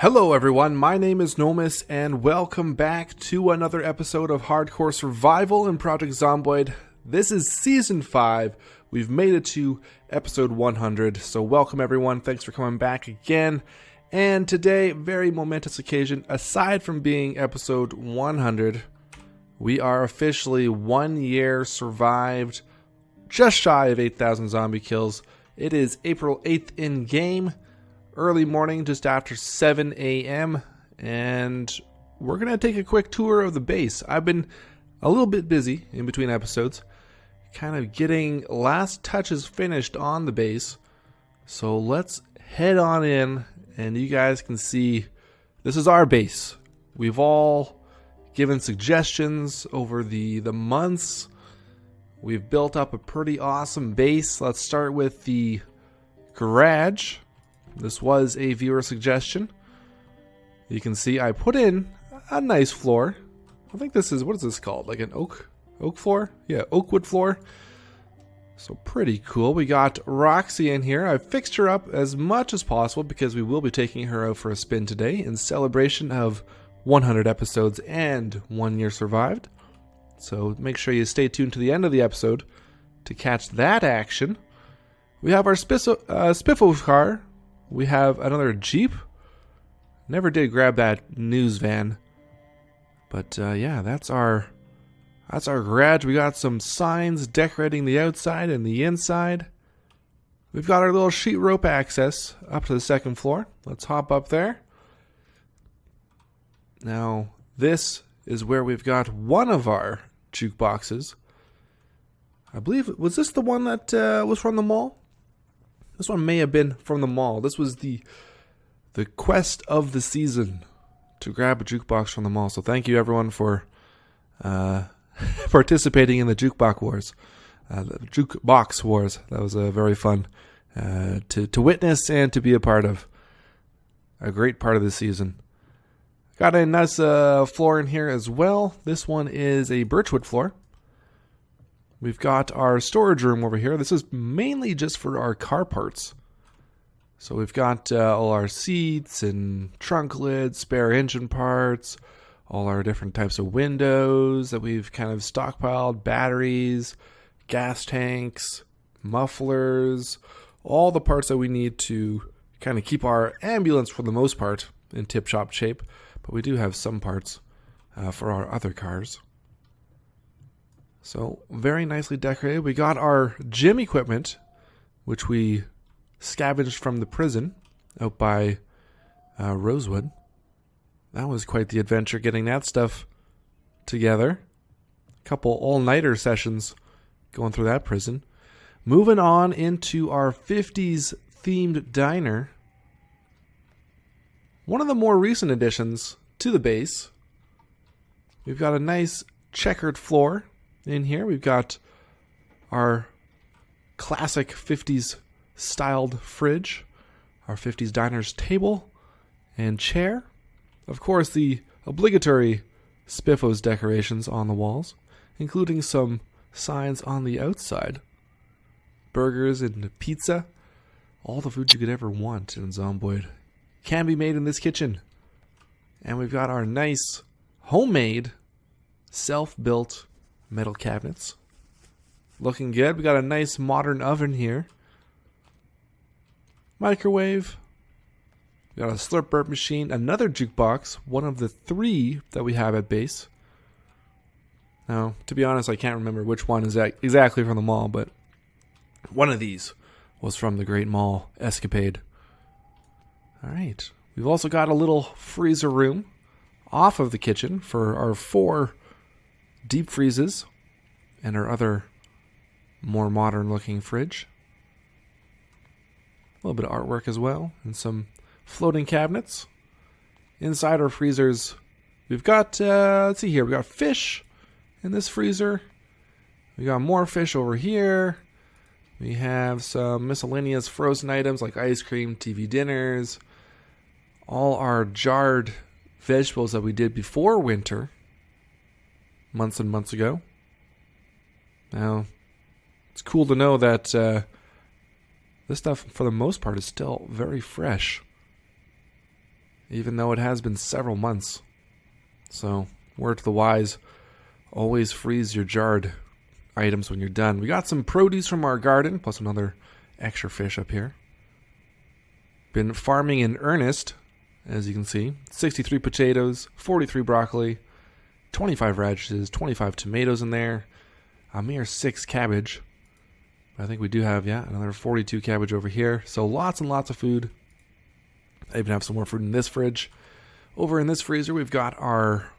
Hello everyone, my name is Nomis and welcome back to another episode of Hardcore Survival in Project Zomboid. This is Season 5, we've made it to episode 100, so welcome everyone, thanks for coming back again. And today, very momentous occasion, aside from being episode 100, we are officially 1 year survived, just shy of 8,000 zombie kills. It is April 8th in game. Early morning, just after 7 a.m. and we're going to take a quick tour of the base. I've been a little bit busy in between episodes, kind of getting last touches finished on the base. So let's head on in and you guys can see this is our base. We've all given suggestions over the months. We've built up a pretty awesome base. Let's start with the garage. This was a viewer suggestion. You can see I put in a nice floor. I think this is, what is this called? Like an oak floor? Yeah, oak wood floor. So pretty cool. We got Roxy in here. I've fixed her up as much as possible because we will be taking her out for a spin today in celebration of 100 episodes and 1 year survived. So make sure you stay tuned to the end of the episode to catch that action. We have our Spiffo car. We have another Jeep. Never did grab that news van. But yeah, that's our garage. We got some signs decorating the outside and the inside. We've got our little sheet rope access up to the second floor. Let's hop up there. Now, this is where we've got one of our jukeboxes. I believe, was this the one that was from the mall? This one may have been from the mall. This was the quest of the season to grab a jukebox from the mall. So thank you everyone for participating in the jukebox wars. That was very fun to witness and to be a part of. A great part of the season. Got a nice floor in here as well. This one is a birchwood floor. We've got our storage room over here. This is mainly just for our car parts. So we've got all our seats and trunk lids, spare engine parts, all our different types of windows that we've kind of stockpiled, batteries, gas tanks, mufflers, all the parts that we need to kind of keep our ambulance for the most part in tip-top shape. But we do have some parts for our other cars. So, very nicely decorated. We got our gym equipment, which we scavenged from the prison out by Rosewood. That was quite the adventure getting that stuff together. A couple all-nighter sessions going through that prison. Moving on into our 50s themed diner. One of the more recent additions to the base. We've got a nice checkered floor. In here we've got our classic 50s styled fridge, our 50s diner's table and chair. Of course, the obligatory Spiffos decorations on the walls, including some signs on the outside. Burgers and pizza, all the food you could ever want in Zomboid can be made in this kitchen. And we've got our nice homemade, self-built metal cabinets. Looking good. We got a nice modern oven here. Microwave. We got a slurp burp machine. Another jukebox. One of the 3 that we have at base. Now, to be honest, I can't remember which one is exactly from the mall, but one of these was from the Great Mall Escapade. Alright. We've also got a little freezer room off of the kitchen for our 4 deep freezes and our other more modern looking fridge. A little bit of artwork as well and some floating cabinets. Inside our freezers we've got let's see here, we got fish in this freezer. We got more fish over here. We have some miscellaneous frozen items like ice cream, TV dinners, all our jarred vegetables that we did before winter months and months ago. Now, it's cool to know that this stuff, for the most part, is still very fresh. even though it has been several months. So, word to the wise, always freeze your jarred items when you're done. We got some produce from our garden, plus another extra fish up here. Been farming in earnest, as you can see. 63 potatoes, 43 broccoli, 25 radishes, 25 tomatoes in there, a mere 6 cabbage. I think we do have, another 42 cabbage over here. So lots and lots of food. I even have some more food in this fridge. Over in this freezer, we've got our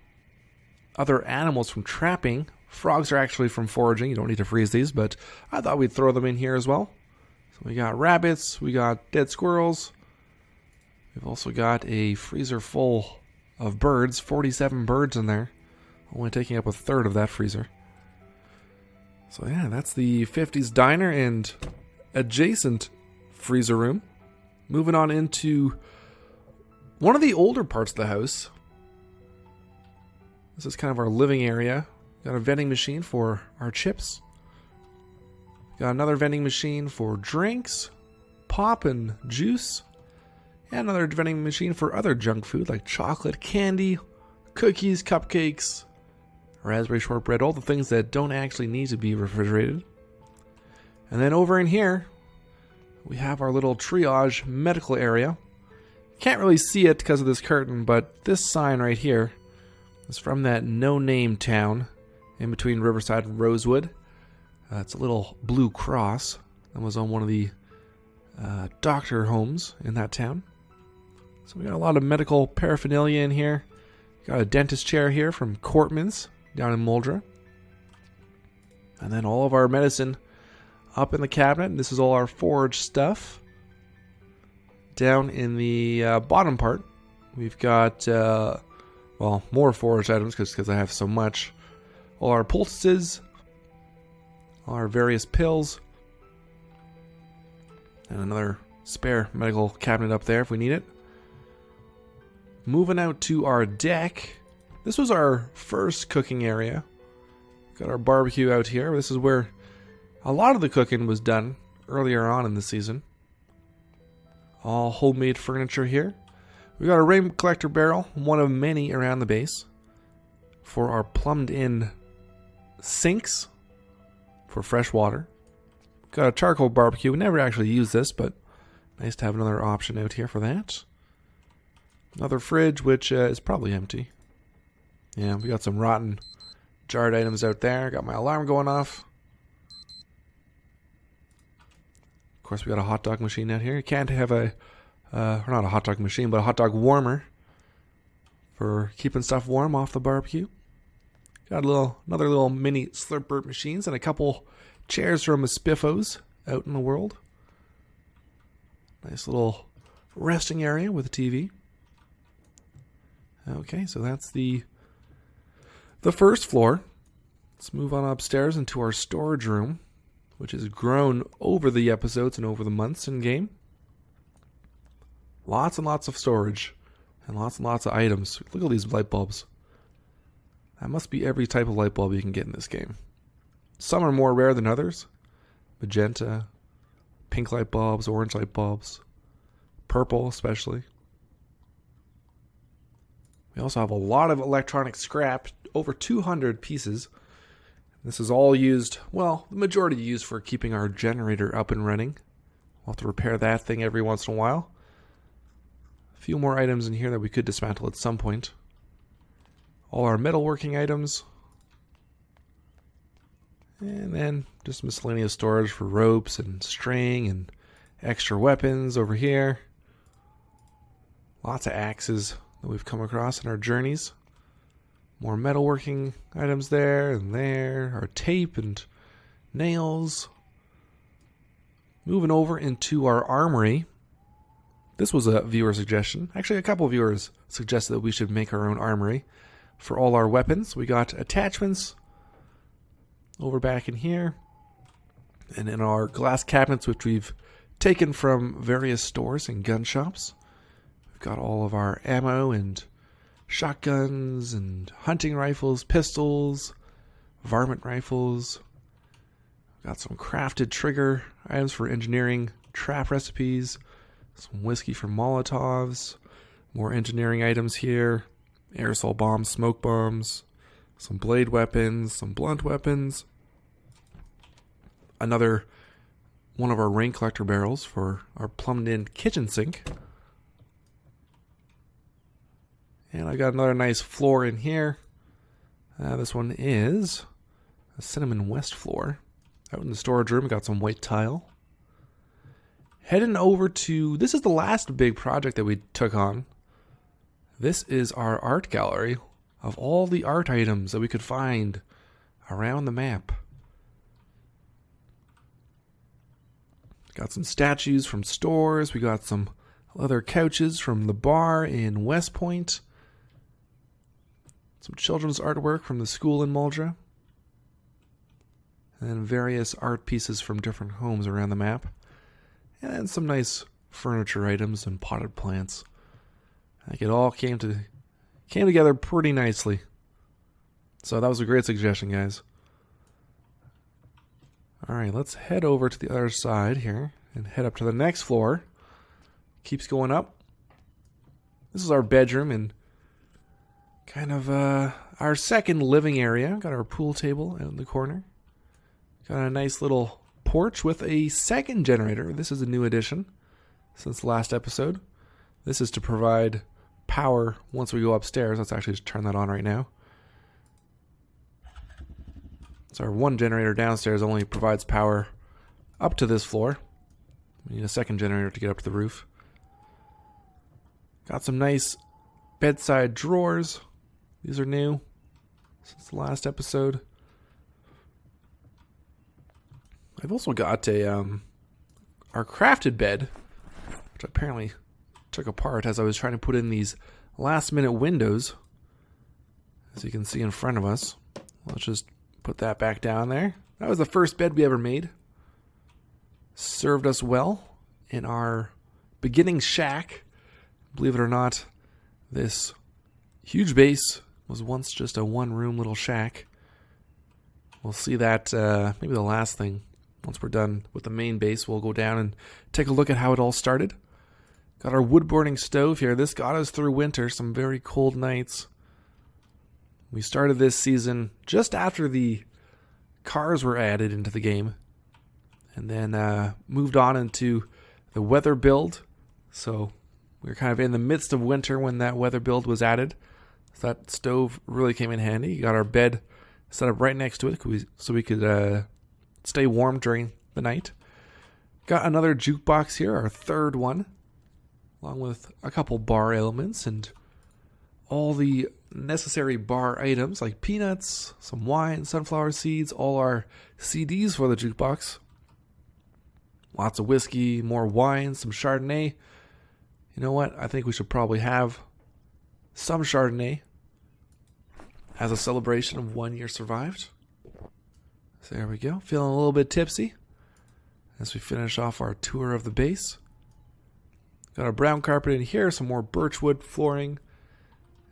other animals from trapping. Frogs are actually from foraging. You don't need to freeze these, but I thought we'd throw them in here as well. So we got rabbits, we got dead squirrels. We've also got a freezer full of birds, 47 birds in there. Only taking up a third of that freezer. So yeah, that's the 50s diner and adjacent freezer room. Moving on into one of the older parts of the house. This is kind of our living area. Got a vending machine for our chips. Got another vending machine for drinks, pop and juice. And another vending machine for other junk food like chocolate, candy, cookies, cupcakes, raspberry shortbread, all the things that don't actually need to be refrigerated. And then over in here, we have our little triage medical area. Can't really see it because of this curtain, but this sign right here is from that no-name town in between Riverside and Rosewood. It's a little blue cross that was on one of the doctor homes in that town. So we got a lot of medical paraphernalia in here. Got a dentist chair here from Cortman's down in Muldra. And then all of our medicine up in the cabinet. This is all our forage stuff. Down in the bottom part, we've got, more forage items because I have so much. All our poultices, all our various pills, and another spare medical cabinet up there if we need it. Moving out to our deck. This was our first cooking area. Got our barbecue out here. This is where a lot of the cooking was done earlier on in the season. All homemade furniture here. We got a rain collector barrel, one of many around the base, for our plumbed in sinks for fresh water. Got a charcoal barbecue. We never actually use this, but nice to have another option out here for that. Another fridge, which is probably empty. Yeah, we got some rotten jarred items out there. Got my alarm going off. Of course, we got a hot dog machine out here. You can't have a, not a hot dog machine, but a hot dog warmer for keeping stuff warm off the barbecue. Got another little mini Slurpert machines and a couple chairs from Spiffos out in the world. Nice little resting area with a TV. Okay, so that's the first floor. Let's move on upstairs into our storage room, which has grown over the episodes and over the months in game. Lots and lots of storage and lots of items. Look at these light bulbs. That must be every type of light bulb you can get in this game. Some are more rare than others. Magenta, pink light bulbs, orange light bulbs, purple especially. We also have a lot of electronic scrap, over 200 pieces. This is all used, the majority used for keeping our generator up and running. We'll have to repair that thing every once in a while. A few more items in here that we could dismantle at some point. All our metalworking items. And then just miscellaneous storage for ropes and string and extra weapons over here. Lots of axes that we've come across in our journeys. More metalworking items there and there. Our tape and nails. Moving over into our armory. This was a viewer suggestion. Actually, a couple of viewers suggested that we should make our own armory for all our weapons. We got attachments over back in here. And in our glass cabinets, which we've taken from various stores and gun shops. We've got all of our ammo and shotguns and hunting rifles, pistols, varmint rifles. We've got some crafted trigger items for engineering, trap recipes, some whiskey for Molotovs, More engineering items here. Aerosol bombs, smoke bombs, some blade weapons, some blunt weapons. Another one of our rain collector barrels for our plumbed in kitchen sink. And I got another nice floor in here. This one is a cinnamon west floor. Out in the storage room, we got some white tile. Heading over to, this is the last big project that we took on. This is our art gallery of all the art items that we could find around the map. Got some statues from stores. We got some leather couches from the bar in West Point. Some children's artwork from the school in Muldra. And various art pieces from different homes around the map. And then some nice furniture items and potted plants. I think it all came together pretty nicely. So that was a great suggestion, guys. Alright, let's head over to the other side here and head up to the next floor. Keeps going up. This is our bedroom and kind of our second living area. Got our pool table out in the corner. Got a nice little porch with a second generator. This is a new addition since the last episode. This is to provide power once we go upstairs. Let's actually just turn that on right now. So our one generator downstairs only provides power up to this floor. We need a second generator to get up to the roof. Got some nice bedside drawers. These are new since the last episode. I've also got our crafted bed, which I apparently took apart as I was trying to put in these last minute windows, as you can see in front of us. Let's just put that back down there. That was the first bed we ever made. Served us well in our beginning shack. Believe it or not, this huge base was once just a one-room little shack. We'll see that maybe the last thing. Once we're done with the main base, we'll go down and take a look at how it all started. Got our wood-burning stove here. This got us through winter, some very cold nights. We started this season just after the cars were added into the game. And then moved on into the weather build. So we were kind of in the midst of winter when that weather build was added. So that stove really came in handy. Got our bed set up right next to it so we could stay warm during the night. Got another jukebox here, our third one, along with a couple bar elements and all the necessary bar items like peanuts, some wine, sunflower seeds, all our CDs for the jukebox. Lots of whiskey, more wine, some Chardonnay. You know what? I think we should probably have some Chardonnay as a celebration of 1 year survived. So there we go. Feeling a little bit tipsy as we finish off our tour of the base. Got a brown carpet in here, some more birchwood flooring,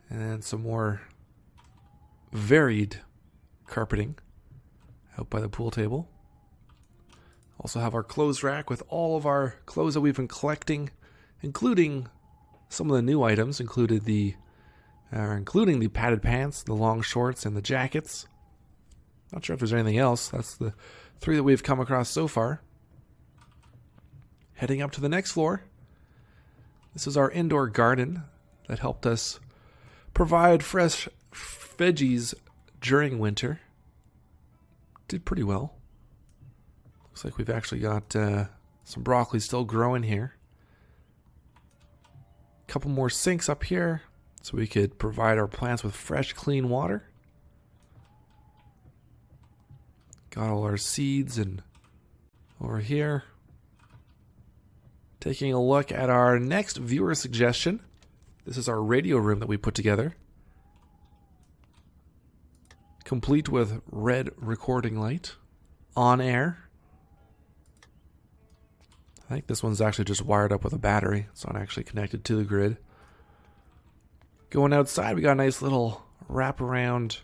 and some more varied carpeting out by the pool table. Also have our clothes rack with all of our clothes that we've been collecting, including some of the new items, including the padded pants, the long shorts, and the jackets. Not sure if there's anything else. That's the 3 that we've come across so far. Heading up to the next floor. This is our indoor garden that helped us provide fresh veggies during winter. Did pretty well. Looks like we've actually got some broccoli still growing here. A couple more sinks up here so we could provide our plants with fresh, clean water. Got all our seeds and over here. Taking a look at our next viewer suggestion. This is our radio room that we put together. Complete with red recording light. On air. I think this one's actually just wired up with a battery. It's not actually connected to the grid. Going outside, we got a nice little wraparound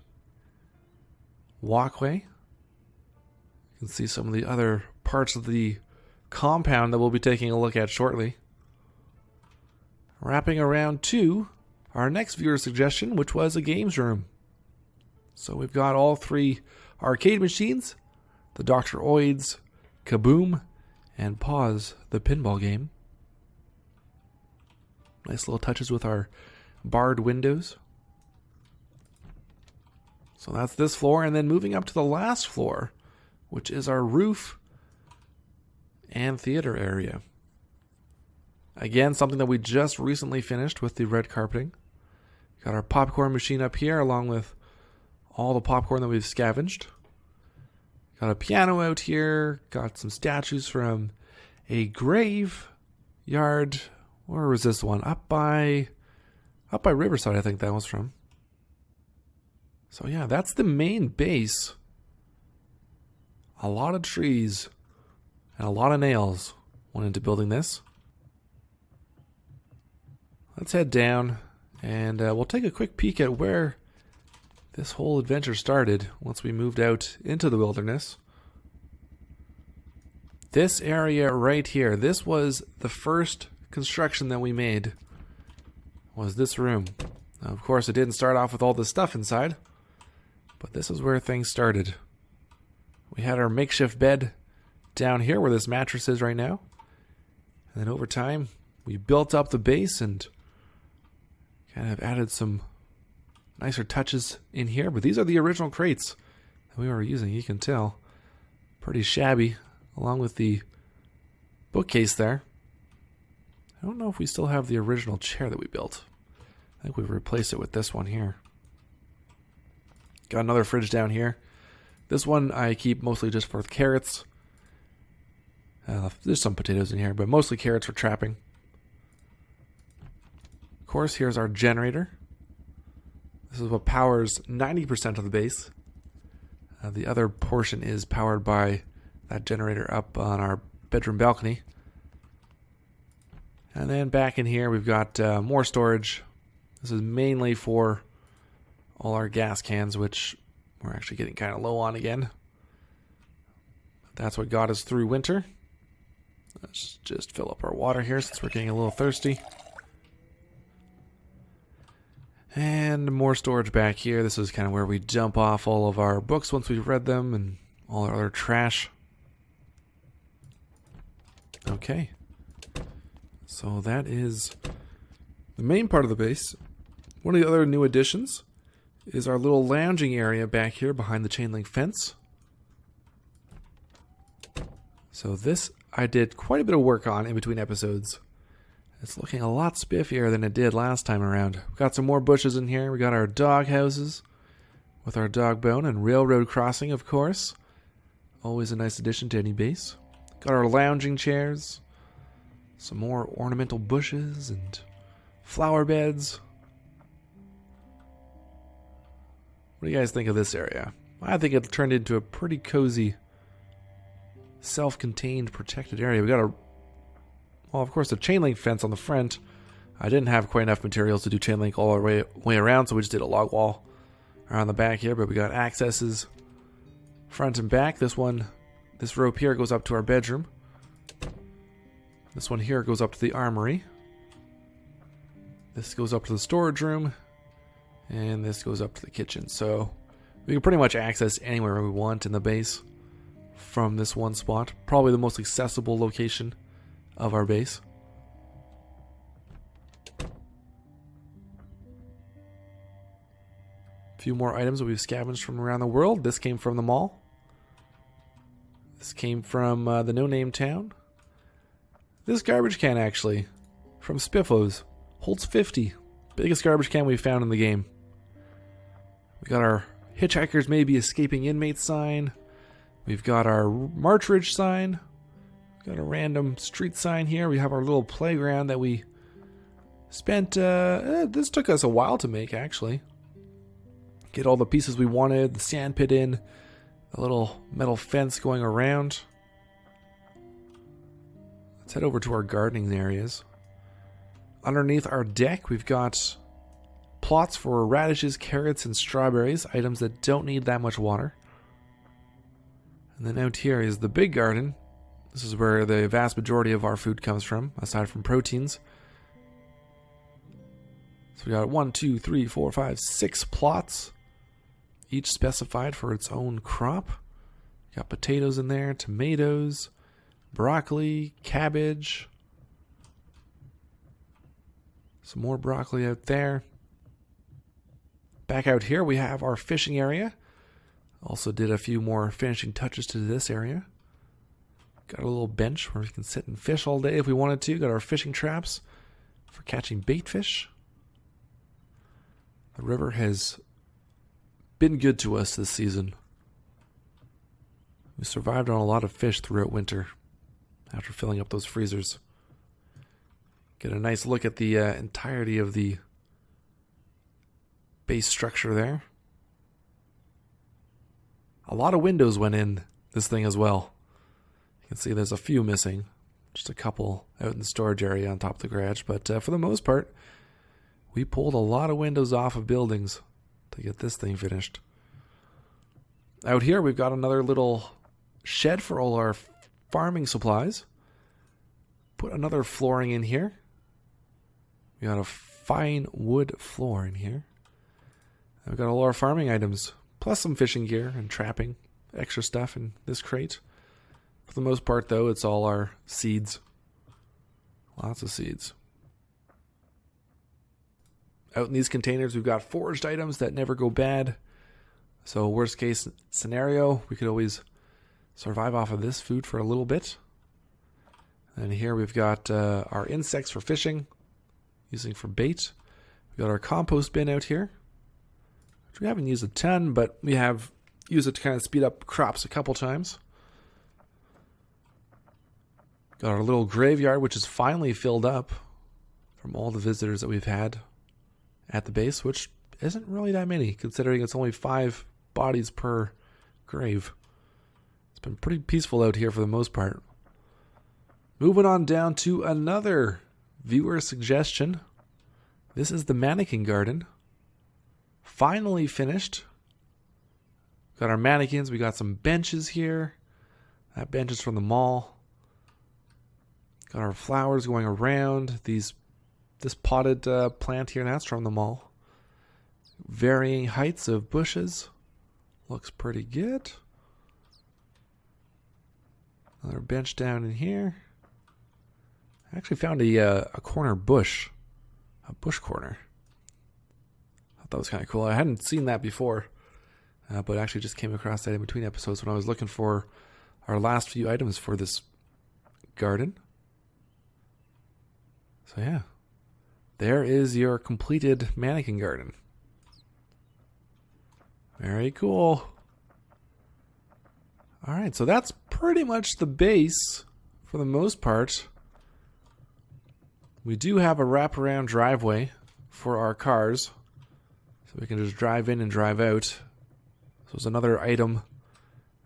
walkway. You can see some of the other parts of the compound that we'll be taking a look at shortly. Wrapping around to our next viewer suggestion, which was a games room. So we've got all 3 arcade machines, the Dr. Oids, Kaboom, and Pause, the pinball game. Nice little touches with our barred windows. So that's this floor, and then moving up to the last floor, which is our roof and theater area. Again, something that we just recently finished with the red carpeting. Got our popcorn machine up here, along with all the popcorn that we've scavenged. Got a piano out here. Got some statues from a graveyard. Where was this one? Up by Riverside, I think that was from. So yeah, that's the main base. A lot of trees and a lot of nails went into building this. Let's head down and we'll take a quick peek at where this whole adventure started once we moved out into the wilderness. This area right here, this was the first construction that we made, was this room. Now, of course, it didn't start off with all this stuff inside, but this is where things started. We had our makeshift bed down here where this mattress is right now. And then over time, we built up the base and kind of added some nicer touches in here. But these are the original crates that we were using. You can tell. Pretty shabby, along with the bookcase there. I don't know if we still have the original chair that we built. I think we've replaced it with this one here. Got another fridge down here. This one I keep mostly just for carrots. There's some potatoes in here, but mostly carrots for trapping. Of course, here's our generator. This is what powers 90% of the base. The other portion is powered by that generator up on our bedroom balcony. And then back in here, we've got more storage. This is mainly for all our gas cans, which we're actually getting kind of low on again. That's what got us through winter. Let's just fill up our water here since we're getting a little thirsty. And more storage back here. This is kind of where we dump off all of our books once we've read them and all our other trash. Okay. So that is the main part of the base. One of the other new additions is our little lounging area back here behind the chain link fence. So this I did quite a bit of work on in between episodes. It's looking a lot spiffier than it did last time around. We've got some more bushes in here. We got our dog houses with our dog bone and railroad crossing, of course. Always a nice addition to any base. Got our lounging chairs. Some more ornamental bushes and flower beds. What do you guys think of this area? I think it turned into a pretty cozy, self-contained, protected area. We got a, well, of course, a chain link fence on the front. I didn't have quite enough materials to do chain link all the way around, so we just did a log wall around the back here. But we got accesses front and back. This rope here goes up to our bedroom. This one here goes up to the armory. This goes up to the storage room. And this goes up to the kitchen. So we can pretty much access anywhere we want in the base from this one spot. Probably the most accessible location of our base. A few more items that we've scavenged from around the world. This came from the mall. This came from the no-name town. This garbage can, actually, from Spiffos, holds 50. Biggest garbage can we've found in the game. We got our hitchhikers maybe escaping inmates sign. We've got our Marchridge sign. We've got a random street sign here. We have our little playground that we spent, this took us a while to make, actually. Get all the pieces we wanted, the sand pit in, a little metal fence going around. Let's head over to our gardening areas. Underneath our deck, we've got plots for radishes, carrots, and strawberries, items that don't need that much water. And then out here is the big garden. This is where the vast majority of our food comes from, aside from proteins. So we got 1, 2, 3, 4, 5, 6 plots, each specified for its own crop. Got potatoes in there, tomatoes, broccoli, cabbage. Some more broccoli out there. Back out here we have our fishing area. Also did a few more finishing touches to this area. Got a little bench where we can sit and fish all day if we wanted to. Got our fishing traps for catching bait fish. The river has been good to us this season. We survived on a lot of fish throughout winter after filling up those freezers. Get a nice look at the entirety of the base structure there. A lot of windows went in this thing as well. You can see there's a few missing. Just a couple out in the storage area on top of the garage. But for the most part, we pulled a lot of windows off of buildings to get this thing finished. Out here, we've got another little shed for all our farming supplies. Put another flooring in here. We got a fine wood floor in here. And we've got all our farming items, plus some fishing gear and trapping, extra stuff in this crate. For the most part, though, it's all our seeds. Lots of seeds. Out in these containers, we've got foraged items that never go bad. So worst case scenario, we could always survive off of this food for a little bit. And here we've got our insects for fishing, using for bait. We've got our compost bin out here, which we haven't used a ton, but we have used it to kind of speed up crops a couple times. Got our little graveyard, which is finally filled up from all the visitors that we've had at the base, which isn't really that many, considering it's only 5 bodies per grave. It's been pretty peaceful out here for the most part. Moving on down to another viewer suggestion. This is the mannequin garden. Finally finished. Got our mannequins. We got some benches here. That bench is from the mall. Got our flowers going around. This potted plant here, that's from the mall. Varying heights of bushes. Looks pretty good. Another bench down in here. I actually found a corner bush. A bush corner. I thought that was kind of cool. I hadn't seen that before. But actually just came across that in between episodes when I was looking for our last few items for this garden. So yeah. There is your completed mannequin garden. Very cool. Alright, so that's pretty much the base for the most part. We do have a wraparound driveway for our cars, so we can just drive in and drive out. So it's another item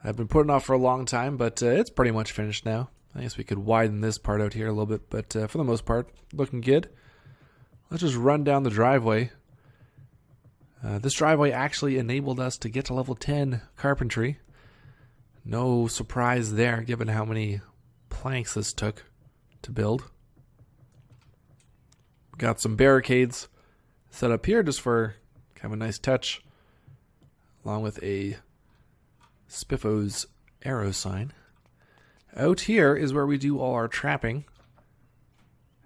I've been putting off for a long time, but it's pretty much finished now. I guess we could widen this part out here a little bit, but for the most part, looking good. Let's just run down the driveway. This driveway actually enabled us to get to level 10 carpentry. No surprise there, given how many planks this took to build. Got some barricades set up here just for kind of a nice touch, along with a Spiffos arrow sign. Out here is where we do all our trapping.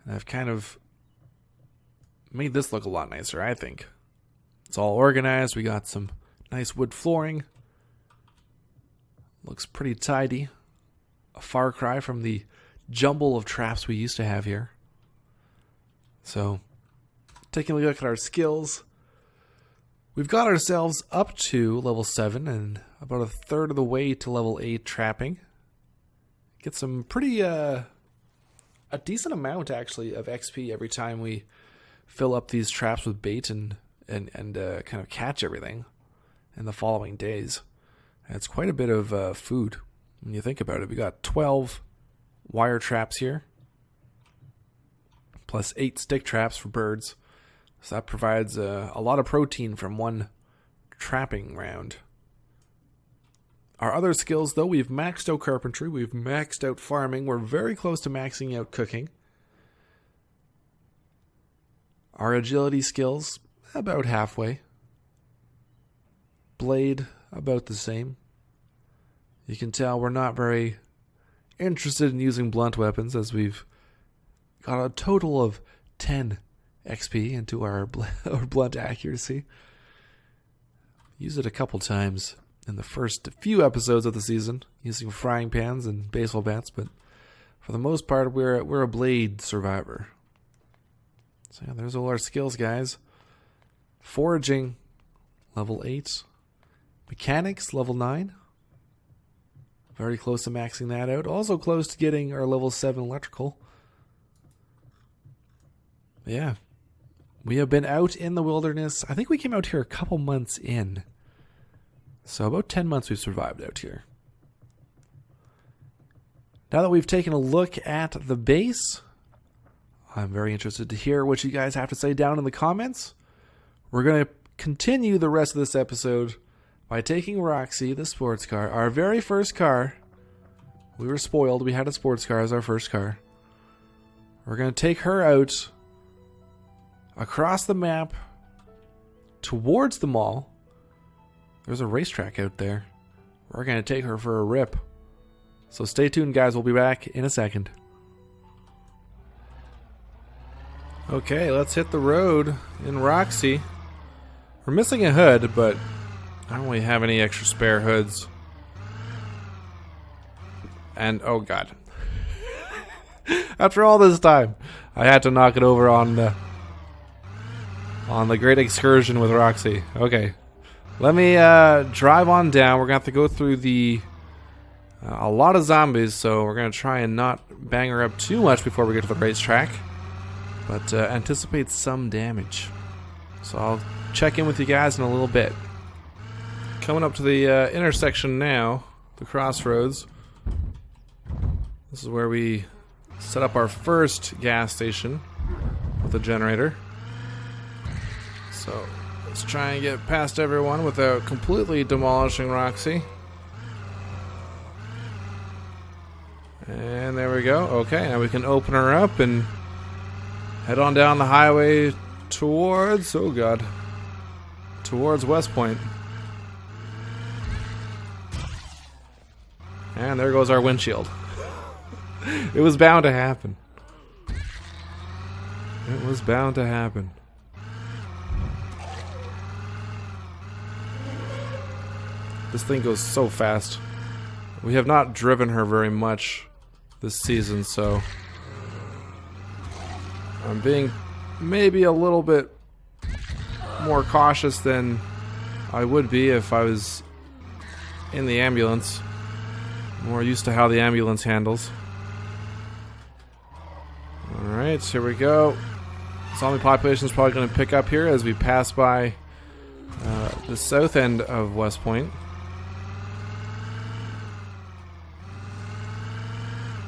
And I've kind of made this look a lot nicer, I think. It's all organized. We got some nice wood flooring. Looks pretty tidy. A far cry from the jumble of traps we used to have here. So, taking a look at our skills, we've got ourselves up to level 7 and about a third of the way to level 8 trapping. Get some pretty, a decent amount actually of XP every time we fill up these traps with bait and kind of catch everything in the following days. And it's quite a bit of food when you think about it. We got 12 wire traps here, plus 8 stick traps for birds. So that provides a lot of protein from one trapping round. Our other skills, though, we've maxed out carpentry, we've maxed out farming, we're very close to maxing out cooking. Our agility skills, about halfway. Blade, about the same. You can tell we're not very interested in using blunt weapons, as we've got a total of 10 XP into our blunt accuracy. Use it a couple times in the first few episodes of the season, using frying pans and baseball bats, but for the most part, we're a blade survivor. So yeah, there's all our skills, guys. Foraging, level 8. Mechanics, level 9. Very close to maxing that out. Also close to getting our level 7 electrical. Yeah. We have been out in the wilderness. I think we came out here a couple months in. So about 10 months we've survived out here. Now that we've taken a look at the base, I'm very interested to hear what you guys have to say down in the comments. We're going to continue the rest of this episode by taking Roxy, the sports car, our very first car. We were spoiled. We had a sports car as our first car. We're going to take her out across the map towards the mall. There's a racetrack out there. We're going to take her for a rip. So stay tuned, guys. We'll be back in a second. Okay, let's hit the road in Roxy. We're missing a hood, but I don't really have any extra spare hoods. And, oh god. After all this time, I had to knock it over on the great excursion with Roxy. Okay. Let me drive on down. We're going to have to go through a lot of zombies, so we're going to try and not bang her up too much before we get to the racetrack. But anticipate some damage. So I'll check in with you guys in a little bit. Coming up to the intersection now, the crossroads. This is where we set up our first gas station with a generator. So let's try and get past everyone without completely demolishing Roxy. And there we go. Okay, now we can open her up and head on down the highway towards, oh god, towards West Point. And there goes our windshield. It was bound to happen. It was bound to happen. This thing goes so fast. We have not driven her very much this season, so I'm being maybe a little bit more cautious than I would be if I was in the ambulance. More used to how the ambulance handles. Alright, here we go. Zombie population is probably going to pick up here as we pass by the south end of West Point.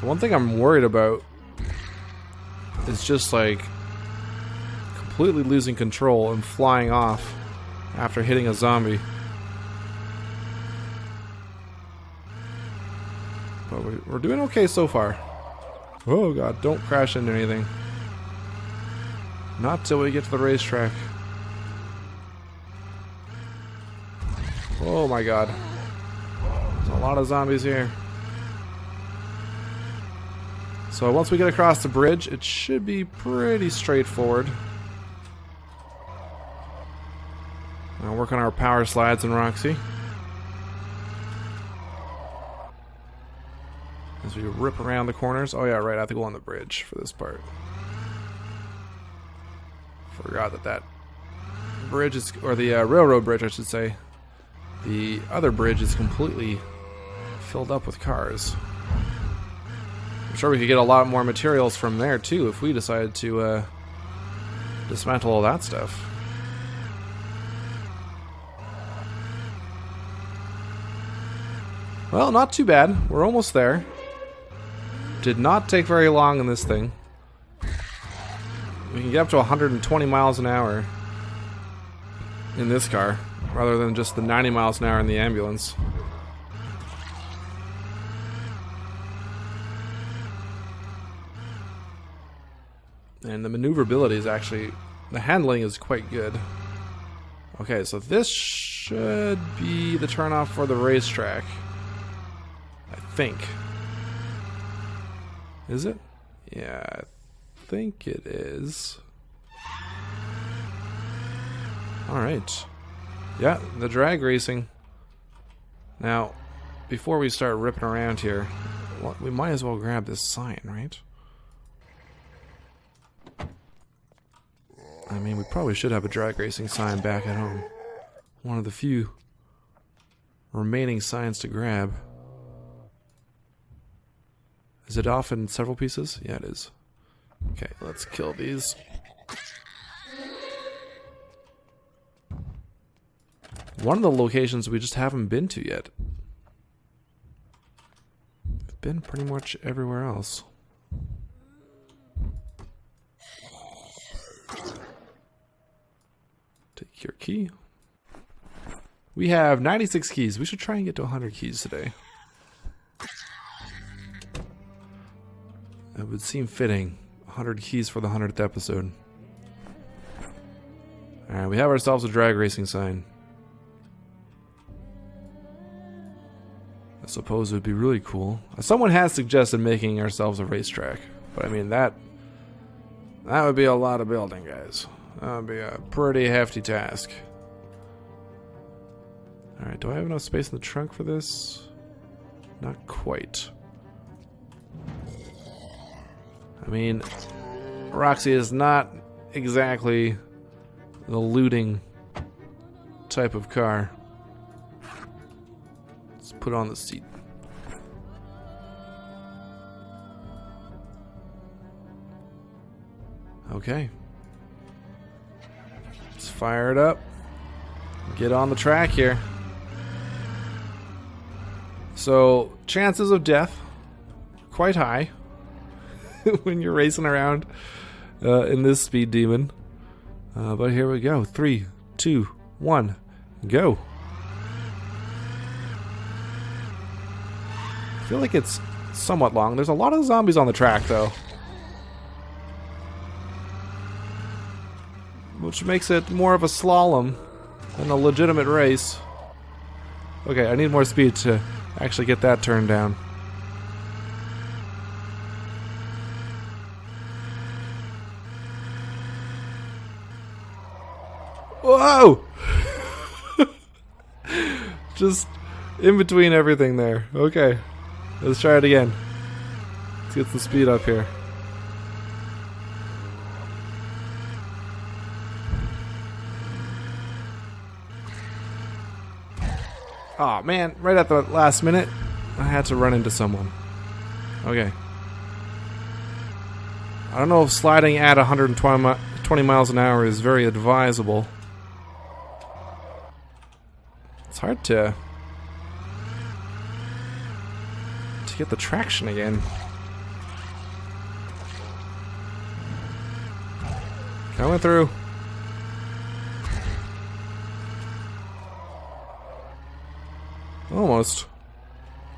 The one thing I'm worried about is just like completely losing control and flying off after hitting a zombie. But we're doing okay so far. Oh god, don't crash into anything. Not till we get to the racetrack. Oh my god. There's a lot of zombies here. So once we get across the bridge, it should be pretty straightforward. I'll work on our power slides in Roxy. As we rip around the corners. Oh yeah, right, I have to go on the bridge for this part. Forgot that bridge is, or the railroad bridge I should say. The other bridge is completely filled up with cars. I'm sure we could get a lot more materials from there too if we decided to dismantle all that stuff. Well, not too bad. We're almost there. Did not take very long in this thing. We can get up to 120 miles an hour in this car, rather than just the 90 miles an hour in the ambulance. And the maneuverability is actually The handling is quite good. Okay, so this should be the turnoff for the racetrack. I think. Is it? Yeah, I think it is. Alright. Yeah, the drag racing. Now, before we start ripping around here, we might as well grab this sign, right? I mean, we probably should have a drag racing sign back at home. One of the few remaining signs to grab. Is it off in several pieces? Yeah, it is. Okay, let's kill these. One of the locations we just haven't been to yet. We've been pretty much everywhere else. Take your key. We have 96 keys. We should try and get to 100 keys today. It would seem fitting. 100 keys for the 100th episode. Alright, we have ourselves a drag racing sign. I suppose it would be really cool. Someone has suggested making ourselves a racetrack. But I mean, that would be a lot of building, guys. That would be a pretty hefty task. Alright, do I have enough space in the trunk for this? Not quite. I mean, Roxy is not exactly the looting type of car. Let's put it on the seat. Okay. Let's fire it up. Get on the track here. So, chances of death, quite high when you're racing around in this speed demon. But here we go. 3, 2, 1, go. I feel like it's somewhat long. There's a lot of zombies on the track, though. Which makes it more of a slalom than a legitimate race. Okay, I need more speed to actually get that turned down. Whoa! Just in between everything there. Okay, let's try it again. Let's get some speed up here. Aw, man, right at the last minute, I had to run into someone. Okay. I don't know if sliding at 120 miles an hour is very advisable. It's hard to get the traction again. Coming through. Almost.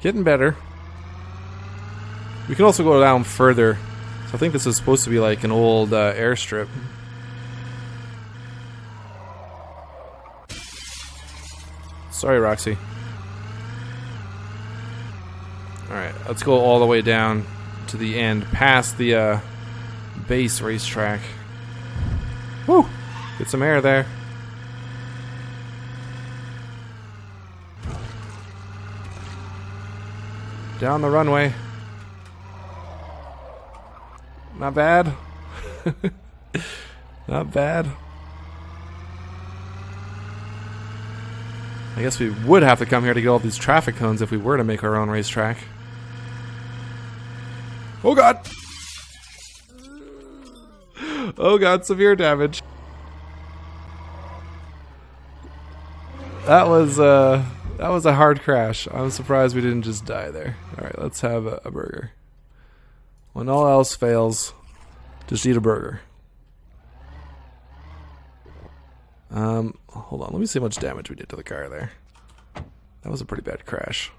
Getting better. We can also go down further. So I think this is supposed to be like an old airstrip. Sorry, Roxy. Alright, let's go all the way down to the end, past the base racetrack. Woo! Get some air there. Down the runway. Not bad. Not bad. I guess we would have to come here to get all these traffic cones if we were to make our own racetrack. Oh god! Oh god, severe damage. That was a hard crash. I'm surprised we didn't just die there. Alright, let's have a burger. When all else fails, just eat a burger. Hold on, let me see how much damage we did to the car there. That was a pretty bad crash.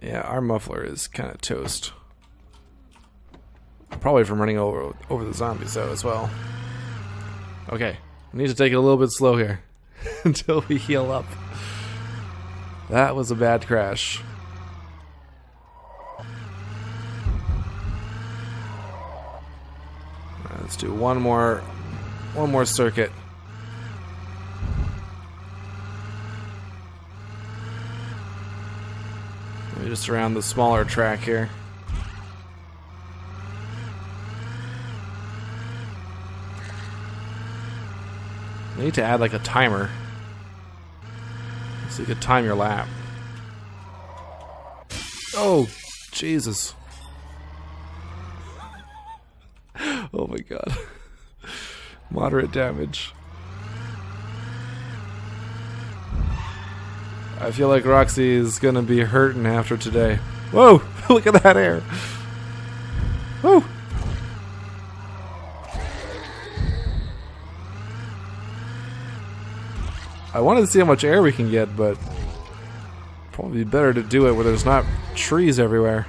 Yeah, our muffler is kind of toast. Probably from running over the zombies though as well. Okay, we need to take it a little bit slow here until we heal up. That was a bad crash. Alright, let's do one more circuit. Maybe just around the smaller track here. I need to add like a timer so you could time your lap. Oh, Jesus. Oh my god. Moderate damage. I feel like Roxy is gonna be hurting after today. Whoa! Look at that air! Woo! I wanted to see how much air we can get, but probably better to do it where there's not trees everywhere.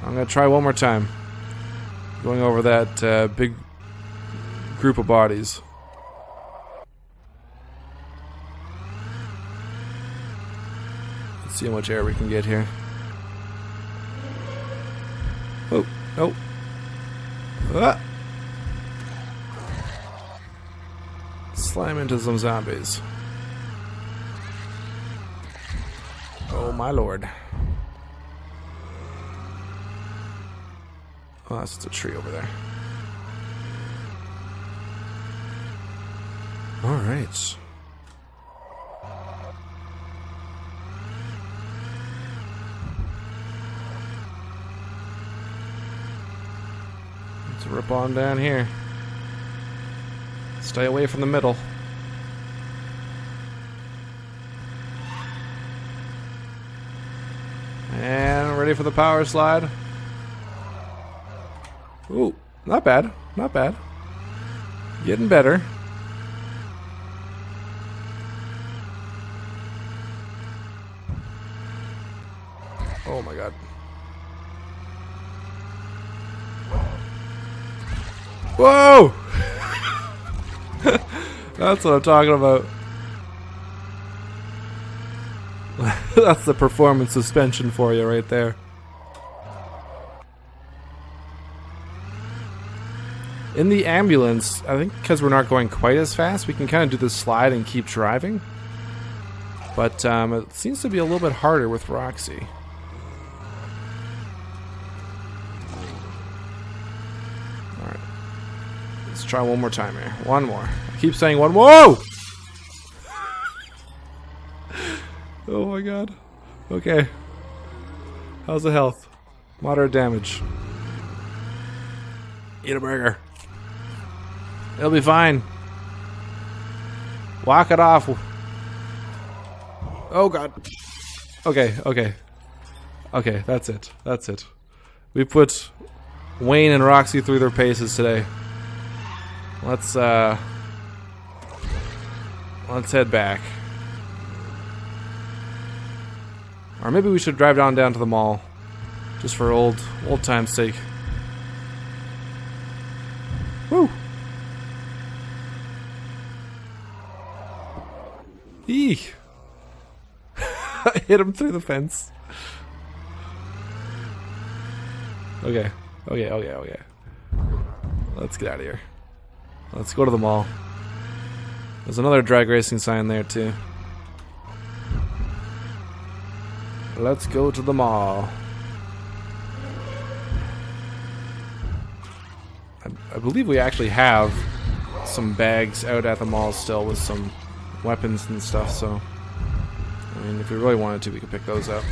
I'm gonna try one more time. Going over that big group of bodies. Let's see how much air we can get here. Oh, nope. Ah! Slam into some zombies. Oh my lord. Oh, that's just a tree over there. Alright. Let's rip on down here. Stay away from the middle. And ready for the power slide. Ooh, not bad. Not bad. Getting better. Oh my god. Whoa! That's what I'm talking about. That's the performance suspension for you right there. In the ambulance, I think because we're not going quite as fast, we can kind of do the slide and keep driving. But it seems to be a little bit harder with Roxy. Alright. Let's try one more time here. One more. I keep saying one more. Whoa! Oh my god. Okay. How's the health? Moderate damage. Eat a burger. It'll be fine. Walk it off. Oh god. Okay, okay. Okay, that's it. That's it. We put Wayne and Roxy through their paces today. Let's head back. Or maybe we should drive down to the mall. Just for old time's sake. Woo! Eek! I hit him through the fence. Okay. Okay. Let's get out of here. Let's go to the mall. There's another drag racing sign there too. Let's go to the mall. I believe we actually have some bags out at the mall still with some weapons and stuff, so I mean, if we really wanted to, we could pick those up.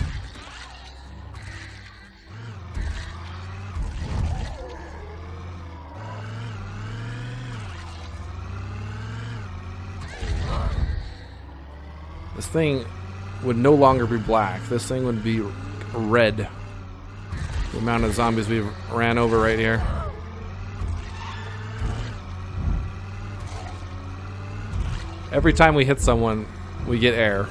This thing would no longer be black. This thing would be red. The amount of zombies we ran over right here. Every time we hit someone, we get air.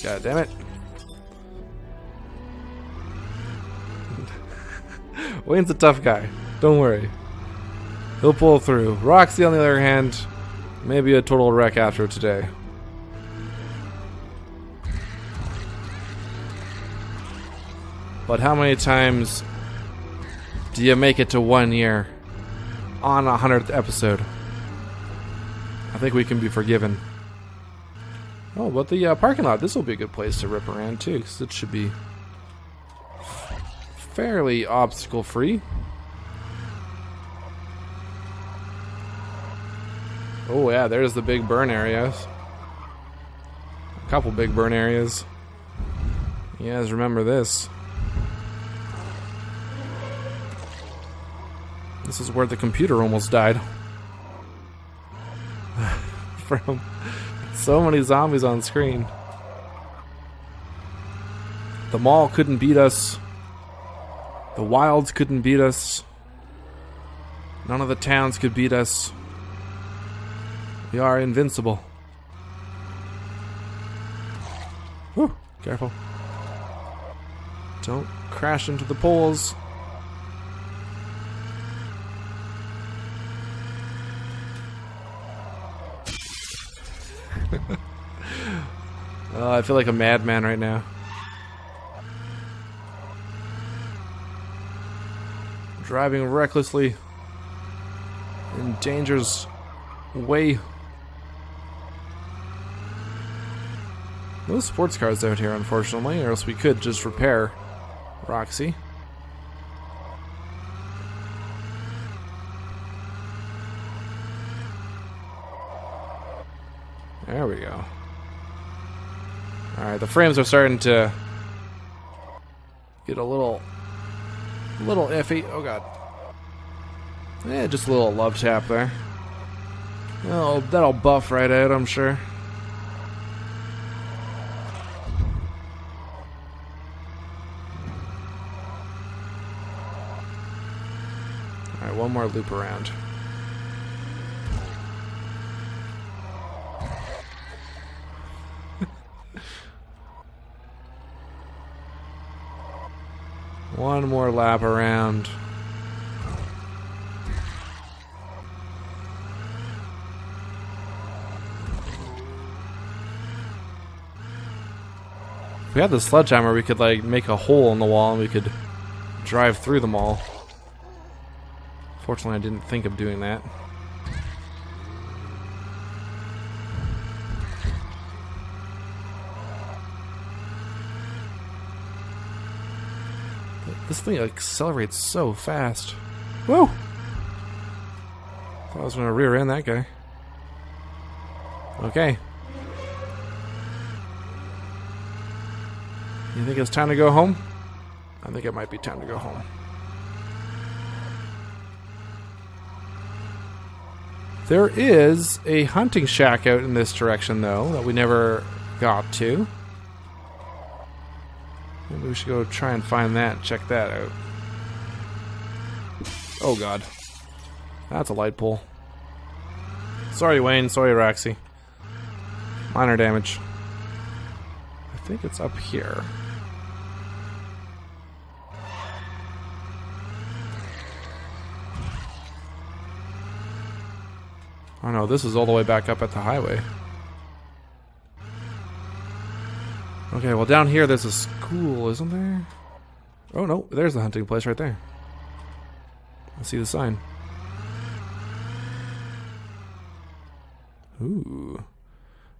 God damn it. Wayne's a tough guy. Don't worry. He'll pull through. Roxy, on the other hand, may be a total wreck after today. But how many times do you make it to 1 year on 100th episode? I think we can be forgiven. Oh, but the parking lot. This will be a good place to rip around too, because it should be fairly obstacle-free. Oh yeah, there's the big burn areas. A couple big burn areas. You guys remember this. This is where the computer almost died. From so many zombies on screen. The mall couldn't beat us. The wilds couldn't beat us. None of the towns could beat us. We are invincible. Whew, careful. Don't crash into the poles. I feel like a madman right now. Driving recklessly in danger's way. No sports cars out here, unfortunately, or else we could just repair Roxy. There we go. Alright, the frames are starting to get a little iffy. Oh god. Just a little love tap there. Oh, that'll buff right out, I'm sure. Alright, one more loop around. One more lap around. If we had the sledgehammer, we could like make a hole in the wall and we could drive through the mall. Fortunately, I didn't think of doing that. This thing accelerates so fast. Whoa! Thought I was gonna rear end that guy. Okay. You think it's time to go home? I think it might be time to go home. There is a hunting shack out in this direction, though, that we never got to. Maybe we should go try and find that, check that out. Oh god. That's a light pole. Sorry, Wayne. Sorry, Roxy. Minor damage. I think it's up here. Oh no, this is all the way back up at the highway. Okay, well down here there's a school, isn't there? Oh no, there's the hunting place right there. I see the sign. Ooh.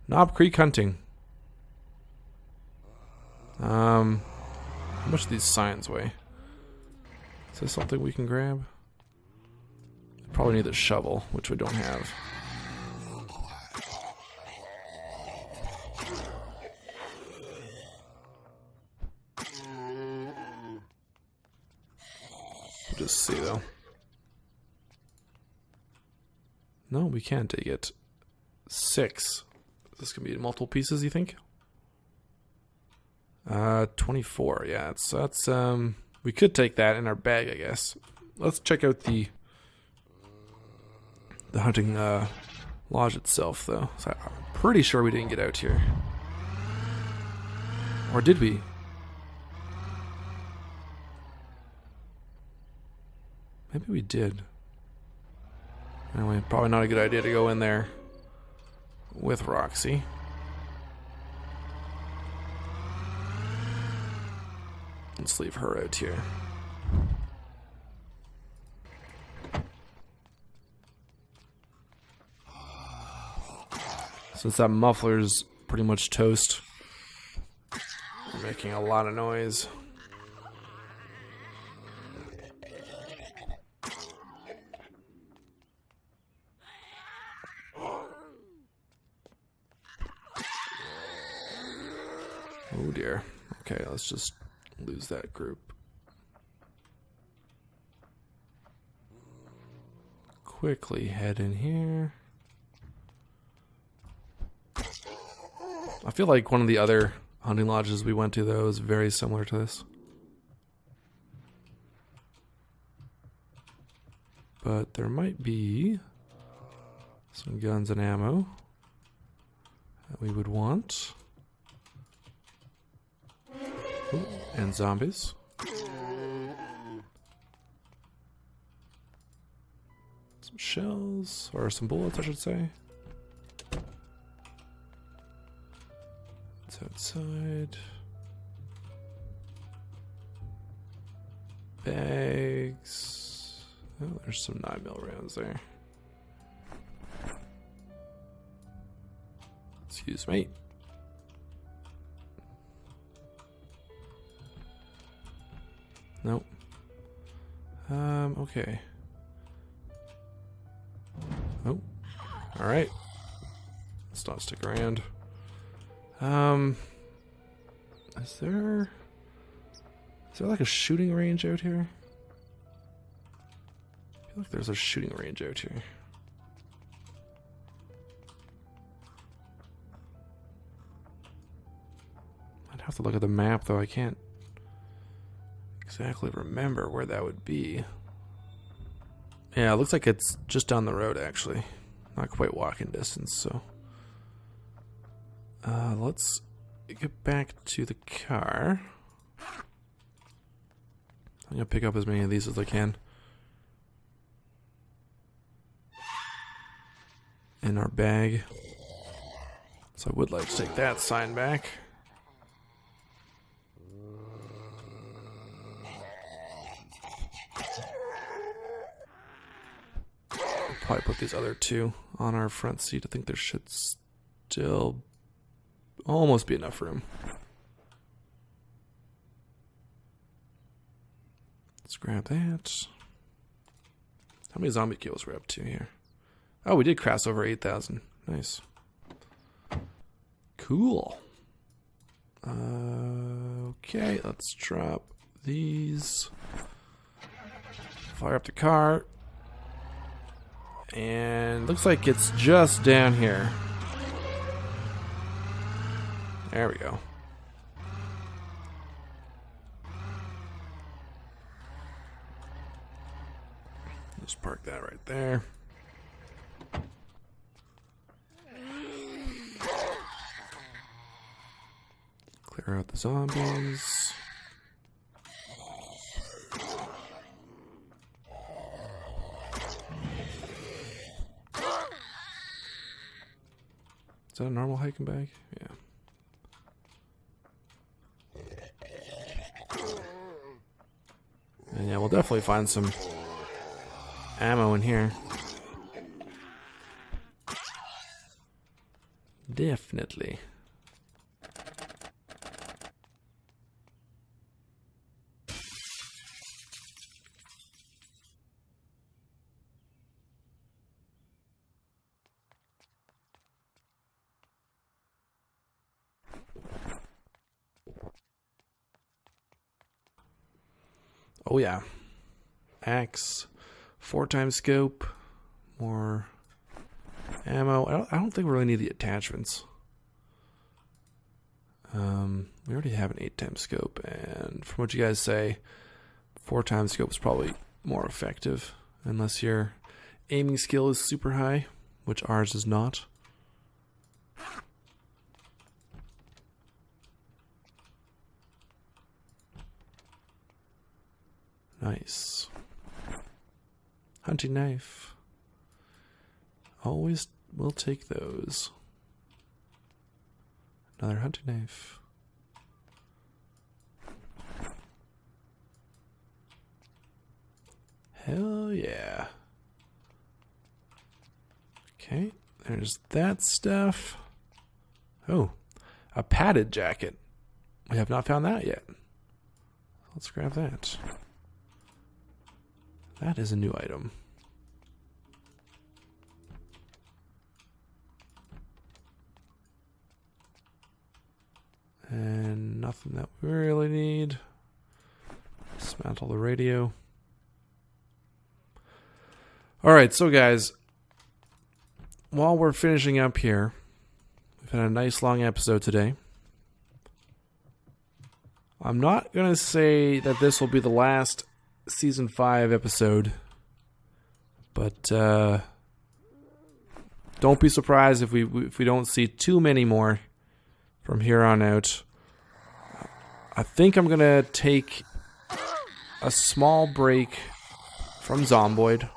Knob Creek hunting. How much do these signs weigh? Is this something we can grab? Probably need the shovel, which we don't have. We'll just see though. No, we can't take it. 6. Is this gonna be multiple pieces, you think? 24, yeah, that's we could take that in our bag, I guess. Let's check out the hunting lodge itself, though. So I'm pretty sure we didn't get out here. Or did we? Maybe we did. Anyway, probably not a good idea to go in there with Roxy. Let's leave her out here. Since that muffler's pretty much toast, we're making a lot of noise. Oh dear. Okay, let's just lose that group. Quickly head in here. I feel like one of the other hunting lodges we went to, though, is very similar to this. But there might be some guns and ammo that we would want. Ooh, and zombies. Some shells, or some bullets, I should say. It's outside. Bags. Oh, there's some 9mm rounds there. Excuse me. Nope. Okay. Oh. Alright. Let's not stick around. Is there like a shooting range out here? I feel like there's a shooting range out here. I'd have to look at the map, though. I can't exactly remember where that would be. Yeah, it looks like it's just down the road, actually. Not quite walking distance, so. Let's get back to the car. I'm gonna pick up as many of these as I can. In our bag. So I would like to take that sign back. Probably put these other two on our front seat. I think there should still almost be enough room. Let's grab that. How many zombie kills we're up to here? Oh, we did cross over 8,000. Nice. Cool. Okay, let's drop these. Fire up the car. And looks like it's just down here. There we go. Just park that right there. Clear out the zombies. Is that a normal hiking bag? Yeah. And yeah, we'll definitely find some ammo in here. Definitely. Oh yeah, axe, 4x scope, more ammo. I don't think we really need the attachments. We already have an 8x scope, and from what you guys say, 4x scope is probably more effective, unless your aiming skill is super high, which ours is not. Nice. Hunting knife. Always will take those. Another hunting knife. Hell yeah. Okay, there's that stuff. Oh, a padded jacket. We have not found that yet. Let's grab that. That is a new item. And nothing that we really need. Dismantle the radio. Alright, so guys, while we're finishing up here, we've had a nice long episode today. I'm not going to say that this will be the last Season 5 episode, but don't be surprised if we don't see too many more from here on out. I think I'm going to take a small break from Zomboid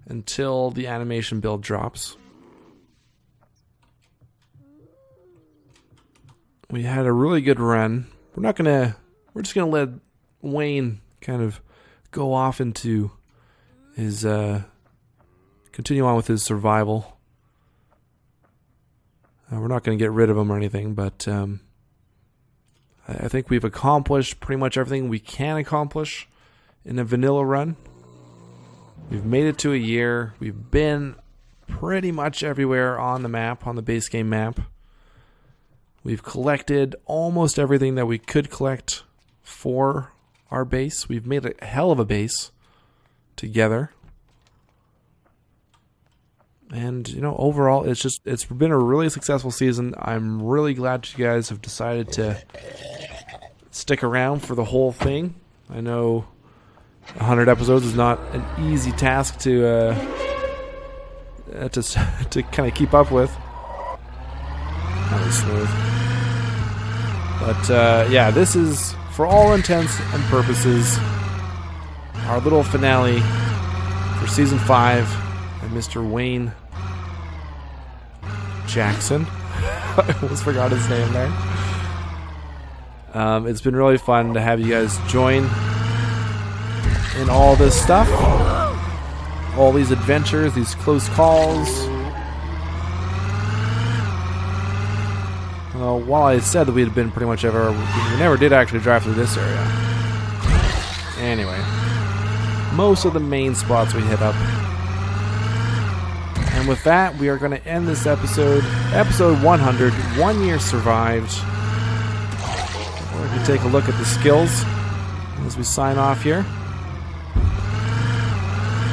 until the animation build drops. We had a really good run. We're just gonna let Wayne kind of go off into his continue on with his survival. We're not gonna get rid of him or anything, but I think we've accomplished pretty much everything we can accomplish in a vanilla run. We've made it to a year. We've been pretty much everywhere on the map, on the base game map. We've collected almost everything that we could collect for our base. We've made a hell of a base together. And, you know, overall, it's been a really successful season. I'm really glad you guys have decided to stick around for the whole thing. I know 100 episodes is not an easy task to kind of keep up with. That was smooth. But yeah, this is, for all intents and purposes, our little finale for Season 5 and Mr. Wayne Jackson. I almost forgot his name there. It's been really fun to have you guys join in all this stuff, all these adventures, these close calls. While I said that we had been pretty much ever, we never did actually drive through this area. Anyway, most of the main spots we hit up. And with that, we are going to end this episode 100. 1 year survived. We're going to take a look at the skills as we sign off here.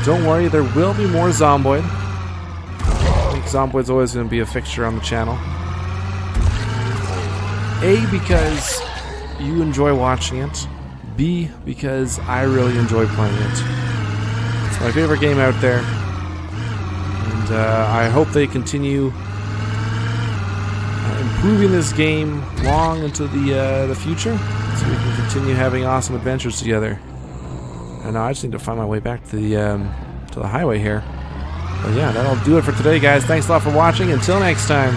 Don't worry, there will be more Zomboid. I think Zomboid's always going to be a fixture on the channel. A, because you enjoy watching it. B, because I really enjoy playing it. It's my favorite game out there. And I hope they continue improving this game long into the future, so we can continue having awesome adventures together. And I just need to find my way back to the highway here. But yeah, that'll do it for today, guys. Thanks a lot for watching. Until next time,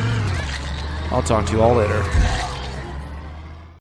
I'll talk to you all later.